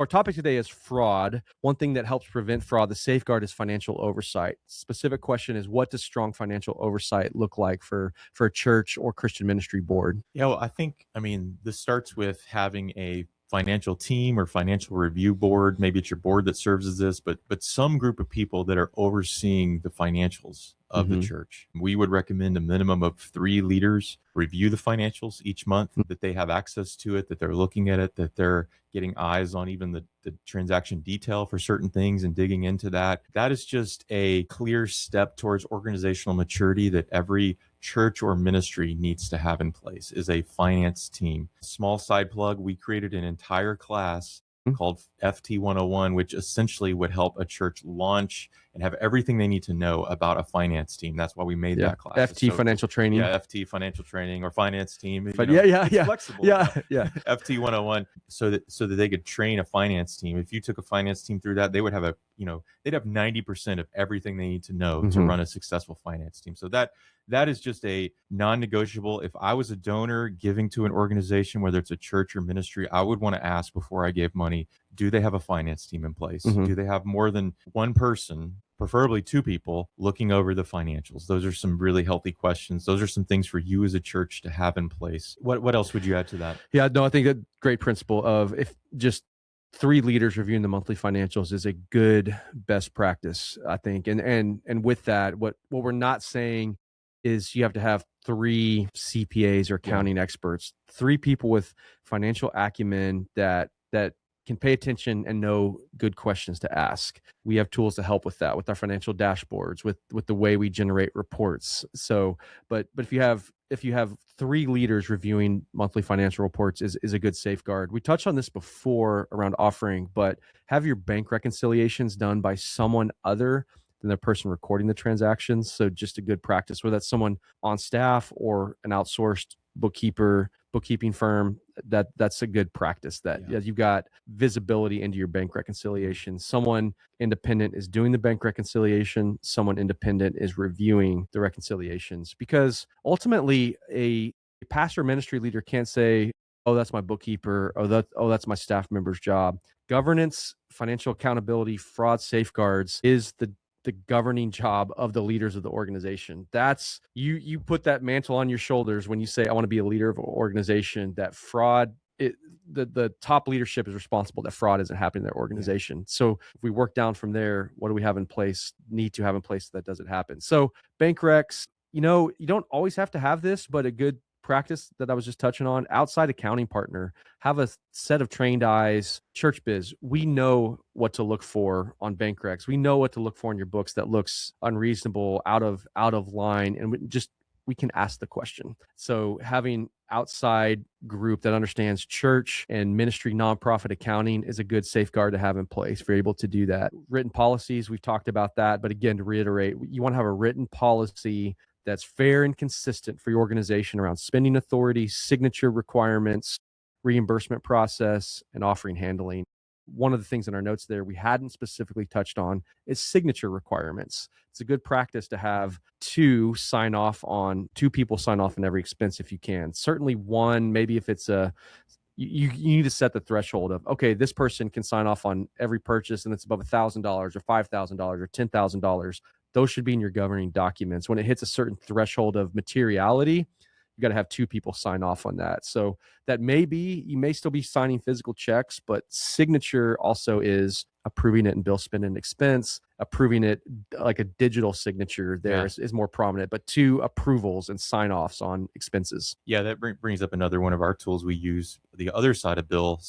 Our topic today is fraud. One thing that helps prevent fraud, the safeguard, is financial oversight. Specific question is, what does strong financial oversight look like for a church or Christian ministry board? Yeah, well, this starts with having a financial team or financial review board. Maybe it's your board that serves as this, but some group of people that are overseeing the financials of the church. We would recommend a minimum of 3 leaders review the financials each month, that they have access to it, that they're looking at it, that they're getting eyes on even the transaction detail for certain things and digging into that. That is just a clear step towards organizational maturity that every church or ministry needs to have in place, is a finance team. Small side plug, we created an entire class called FT 101, which essentially would help a church launch and have everything they need to know about a finance team. That's why we made that class. FT financial training. Yeah, FT financial training or finance team. But it's flexible. Yeah. FT 101, so that they could train a finance team. If you took a finance team through that, they would have they'd have 90% of everything they need to know to run a successful finance team. So that is just a non-negotiable. If I was a donor giving to an organization, whether it's a church or ministry, I would want to ask before I gave money, do they have a finance team in place? Do they have more than one person, preferably 2 people, looking over the financials? Those are some really healthy questions. Those are some things for you as a church to have in place. What else would you add to that? Yeah, no, I think that great principle of, if just 3 leaders reviewing the monthly financials is a good best practice, I think. And with that, what we're not saying is you have to have 3 CPAs or accounting experts, 3 people with financial acumen that can pay attention and know good questions to ask. We have tools to help with that, with our financial dashboards, with the way we generate reports. So, but if you have 3 leaders reviewing monthly financial reports is a good safeguard. We touched on this before around offering, but have your bank reconciliations done by someone other than the person recording the transactions. So just a good practice, whether that's someone on staff or an outsourced bookkeeping firm, that's a good practice, that you've got visibility into your bank reconciliation. Someone independent is doing the bank reconciliation. Someone independent is reviewing the reconciliations, because ultimately a pastor ministry leader can't say, oh, that's my bookkeeper, that's my staff member's job. Governance, financial accountability, fraud safeguards is the governing job of the leaders of the organization. That's you put that mantle on your shoulders when you say, I want to be a leader of an organization. That fraud, the top leadership is responsible that fraud isn't happening in their organization. So if we work down from there, what do we have in place, need to have in place, that doesn't happen? So bank recs, you don't always have to have this, but a good practice that I was just touching on, outside accounting partner, have a set of trained eyes. ChurchBiz, we know what to look for on bank recs. We know what to look for in your books that looks unreasonable, out of line, and we can ask the question. So having outside group that understands church and ministry nonprofit accounting is a good safeguard to have in place if you're able to do that. Written policies, we've talked about that, but again, to reiterate, you want to have a written policy that's fair and consistent for your organization around spending authority, signature requirements, reimbursement process, and offering handling. One of the things in our notes there we hadn't specifically touched on is signature requirements. It's a good practice to have 2 people sign off on every expense if you can. Certainly 1, maybe if it's you need to set the threshold of, okay, this person can sign off on every purchase and it's above $1,000 or $5,000 or $10,000. Those should be in your governing documents. When it hits a certain threshold of materiality, you got to have 2 people sign off on that. So that you may still be signing physical checks, but signature also is approving it in bill, spend, and expense. Approving it like a digital signature there is more prominent, but 2 approvals and sign-offs on expenses. Yeah, that brings up another one of our tools we use. The other side of bill,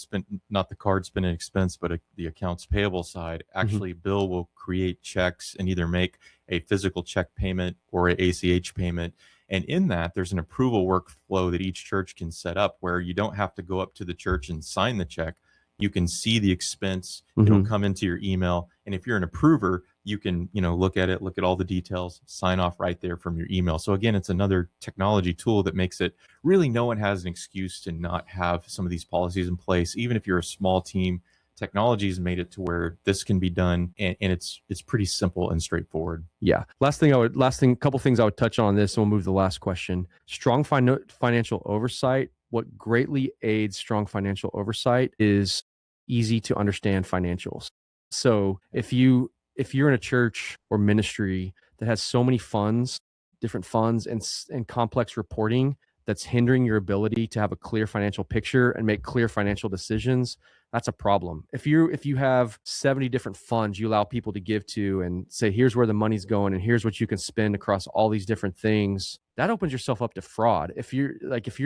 not the card spend and expense, but the accounts payable side. Actually, bill will create checks and either make a physical check payment or an ACH payment. And in that, there's an approval workflow that each church can set up where you don't have to go up to the church and sign the check. You can see the expense. It'll come into your email. And if you're an approver, you can, look at it, look at all the details, sign off right there from your email. So again, it's another technology tool that makes it really, no one has an excuse to not have some of these policies in place. Even if you're a small team, technology has made it to where this can be done, and it's pretty simple and straightforward. Yeah. Couple things I would touch on this, and we'll move to the last question. Strong financial oversight. What greatly aids strong financial oversight is easy to understand financials. So if you're in a church or ministry that has so many funds, different funds and complex reporting that's hindering your ability to have a clear financial picture and make clear financial decisions, that's a problem. If you have 70 different funds you allow people to give to and say, here's where the money's going and here's what you can spend across all these different things, that opens yourself up to fraud. If you're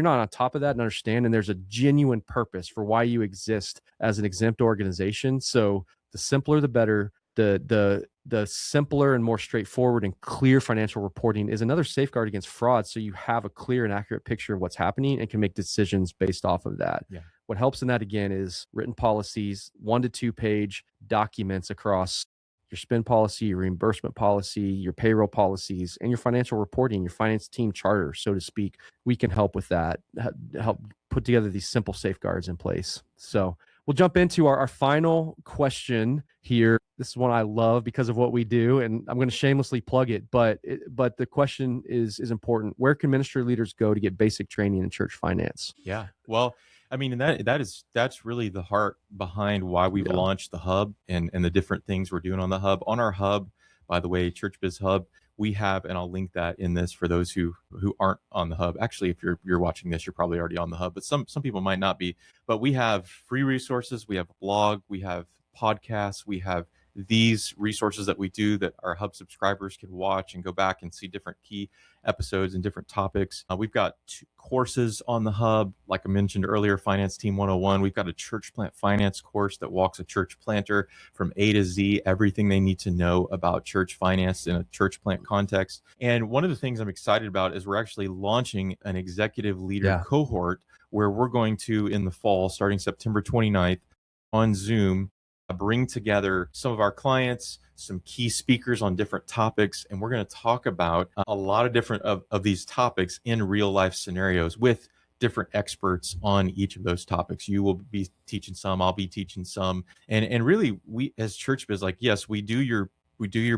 not on top of that and understand, and there's a genuine purpose for why you exist as an exempt organization. So the simpler, the better. The simpler and more straightforward and clear financial reporting is another safeguard against fraud. So you have a clear and accurate picture of what's happening and can make decisions based off of that. Yeah. What helps in that, again, is written policies, 1 to 2 page documents across your spend policy, your reimbursement policy, your payroll policies, and your financial reporting, your finance team charter, so to speak. We can help with that, help put together these simple safeguards in place. So we'll jump into our final question here. This is one I love because of what we do, and I'm going to shamelessly plug it, but the question is important. Where can ministry leaders go to get basic training in church finance? Yeah. Well, I mean, and that's really the heart behind why we've launched the hub and the different things we're doing on the hub. On our hub, by the way, ChurchBiz Hub, we have, and I'll link that in this for those who aren't on the hub. Actually, if you're watching this, you're probably already on the hub, but some people might not be. But we have free resources, we have a blog, we have podcasts, we have these resources that we do that our hub subscribers can watch and go back and see different key episodes and different topics. We've got 2 courses on the hub, like I mentioned earlier, Finance Team 101. We've got a church plant finance course that walks a church planter from A to Z, everything they need to know about church finance in a church plant context. And one of the things I'm excited about is we're actually launching an executive leader cohort where we're going to, in the fall, starting September 29th on Zoom, bring together some of our clients, some key speakers on different topics, and we're going to talk about a lot of different of these topics in real life scenarios with different experts on each of those topics. You will be teaching some, I'll be teaching some, and really, we as ChurchBiz, like, yes, we do your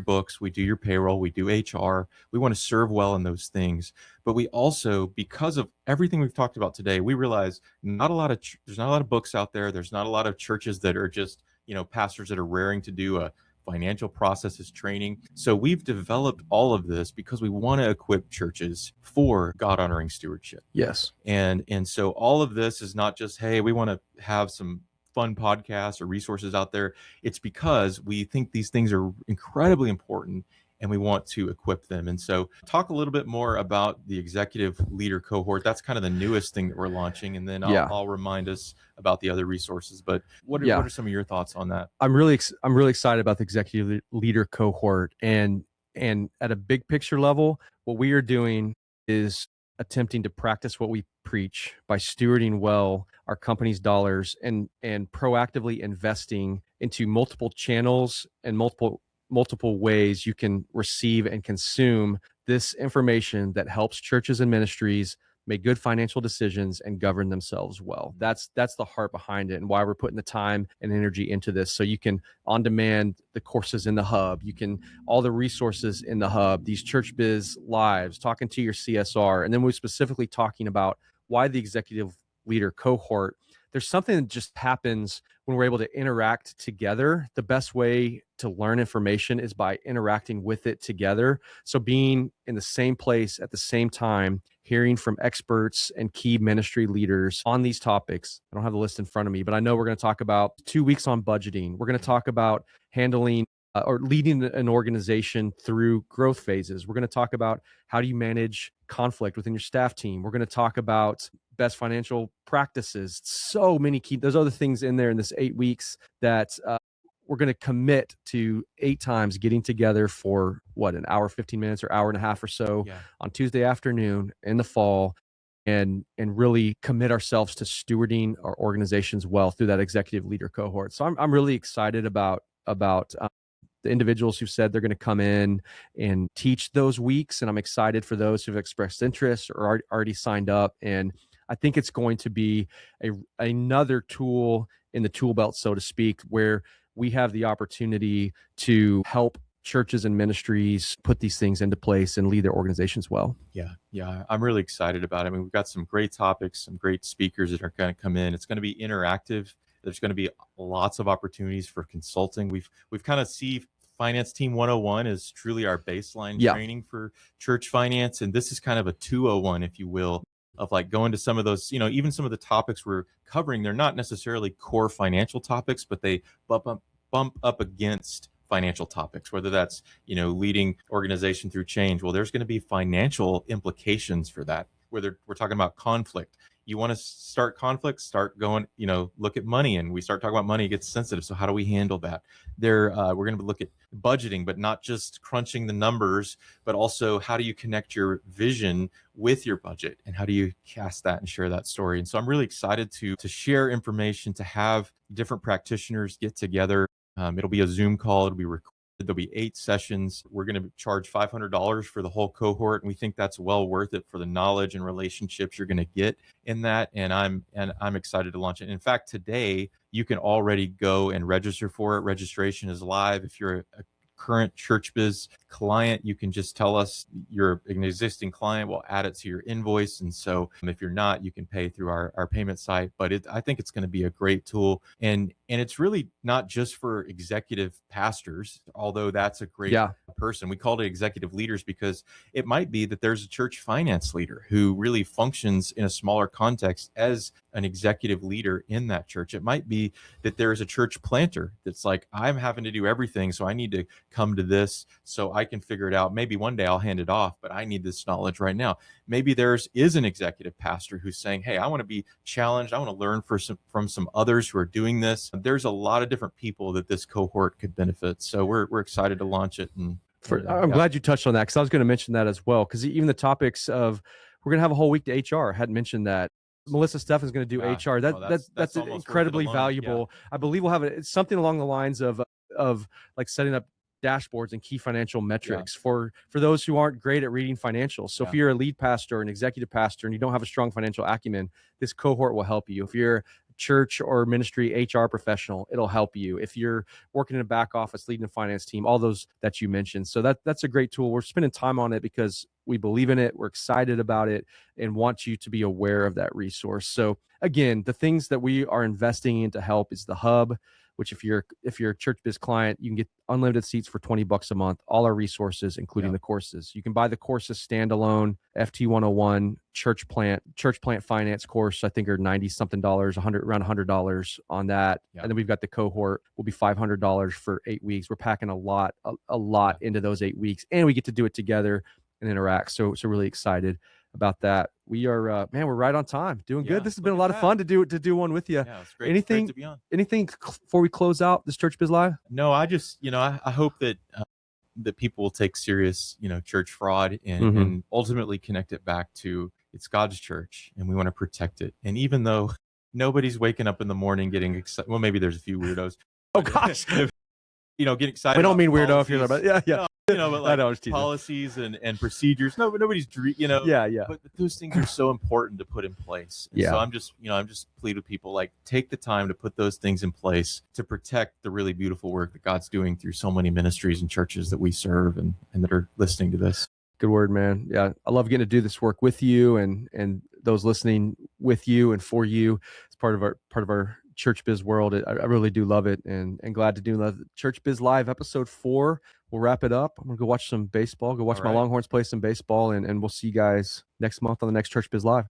books, we do your payroll, we do HR. We want to serve well in those things, but we also, because of everything we've talked about today, we realize there's not a lot of books out there. There's not a lot of churches that are just, pastors that are raring to do a financial processes training. So we've developed all of this because we want to equip churches for God-honoring stewardship. Yes. And so all of this is not just, hey, we want to have some fun podcasts or resources out there. It's because we think these things are incredibly important and we want to equip them. And so talk a little bit more about the executive leader cohort. That's kind of the newest thing that we're launching. And then I'll remind us about the other resources. But what are some of your thoughts on that? I'm really excited about the executive leader cohort. And at a big picture level, what we are doing is attempting to practice what we preach by stewarding well our company's dollars and proactively investing into multiple channels and multiple ways you can receive and consume this information that helps churches and ministries make good financial decisions and govern themselves well. That's the heart behind it and why we're putting the time and energy into this. So you can on demand the courses in the hub, all the resources in the hub, these ChurchBiz lives, talking to your CSR. And then we're specifically talking about why the executive leader cohort. There's something that just happens when we're able to interact together. The best way to learn information is by interacting with it together. So being in the same place at the same time, hearing from experts and key ministry leaders on these topics. I don't have the list in front of me, but I know we're going to talk about 2 weeks on budgeting. We're going to talk about handling or leading an organization through growth phases. We're going to talk about how do you manage conflict within your staff team. We're going to talk about best financial practices. So many key, there's other things in there in this 8 weeks that we're going to commit to 8 times getting together for an hour, 15 minutes or hour and a half or so on Tuesday afternoon in the fall, and really commit ourselves to stewarding our organizations well through that executive leader cohort. So I'm really excited about the individuals who said they're going to come in and teach those weeks. And I'm excited for those who've expressed interest or already signed up. And I think it's going to be another tool in the tool belt, so to speak, where we have the opportunity to help churches and ministries put these things into place and lead their organizations well. Yeah. I'm really excited about it. I mean, we've got some great topics, some great speakers that are going to come in. It's going to be interactive. There's going to be lots of opportunities for consulting. We've kind of see Finance Team 101 is truly our baseline training for church finance. And this is kind of a 201, if you will, of like going to some of those, even some of the topics we're covering, they're not necessarily core financial topics, but they bump up against financial topics, whether that's, leading organization through change. Well, there's going to be financial implications for that, whether we're talking about conflict. You want to start conflict, start going, look at money, and we start talking about money, it gets sensitive. So how do we handle that? We're going to look at budgeting, but not just crunching the numbers, but also how do you connect your vision with your budget, and how do you cast that and share that story? And so I'm really excited to share information, to have different practitioners get together. It'll be a Zoom call. It'll be recorded. There'll be 8 sessions. We're going to charge $500 for the whole cohort, and we think that's well worth it for the knowledge and relationships you're going to get in that. And I'm excited to launch it. In fact, today you can already go and register for it. Registration is live. If you're a current ChurchBiz client, you can just tell us you're an existing client. We'll add it to your invoice. And so if you're not, you can pay through our payment site. But I think it's going to be a great tool. And it's really not just for executive pastors, although that's a great person. We called it executive leaders because it might be that there's a church finance leader who really functions in a smaller context as an executive leader in that church. It might be that there is a church planter that's like, I'm having to do everything, so I need to come to this so I can figure it out. Maybe one day I'll hand it off, but I need this knowledge right now. Maybe is an executive pastor who's saying, hey, I want to be challenged. I want to learn from some others who are doing this. There's a lot of different people that this cohort could benefit. So we're excited to launch it. And I'm glad you touched on that, because I was going to mention that as well. Because even the topics of, we're going to have a whole week to HR. I hadn't mentioned that. Melissa Steffen's going to do HR. That's incredibly valuable. Yeah. I believe we'll have it's something along the lines of like setting up dashboards and key financial metrics for those who aren't great at reading financials. So if you're a lead pastor, an executive pastor, and you don't have a strong financial acumen, this cohort will help you. If you're a church or ministry HR professional, it'll help you. If you're working in a back office, leading a finance team, all those that you mentioned. So that's a great tool. We're spending time on it because we believe in it. We're excited about it and want you to be aware of that resource. So again, the things that we are investing in to help is the hub, which if you're a ChurchBiz client, you can get unlimited seats for $20 a month, all our resources, including the courses. You can buy the courses standalone, FT 101, church plant finance course, I think are $90-something, around $100 on that. Yeah. And then we've got the cohort, will be $500 for 8 weeks. We're packing a lot into those 8 weeks, and we get to do it together and interact. So really excited about that. We are, we're right on time. Doing good. This has been a lot of fun to do one with you. Yeah, it's great. Anything to be on. Anything before we close out this ChurchBiz Live? No, I just, I hope that people will take serious, church fraud and ultimately connect it back to it's God's church and we want to protect it. And even though nobody's waking up in the morning getting excited, well, maybe there's a few weirdos. Oh gosh. Get excited. We don't mean weirdo if you're about, but like policies and procedures. No, but nobody's, But those things are so important to put in place. And so I'm just plead with people, like, take the time to put those things in place to protect the really beautiful work that God's doing through so many ministries and churches that we serve and that are listening to this. Good word, man. Yeah. I love getting to do this work with you and those listening with you and for you. It's part of our ChurchBiz world. I really do love it and glad to do ChurchBiz Live episode 4. We'll wrap it up. I'm going to go watch some baseball, my Longhorns play some baseball, and we'll see you guys next month on the next ChurchBiz Live.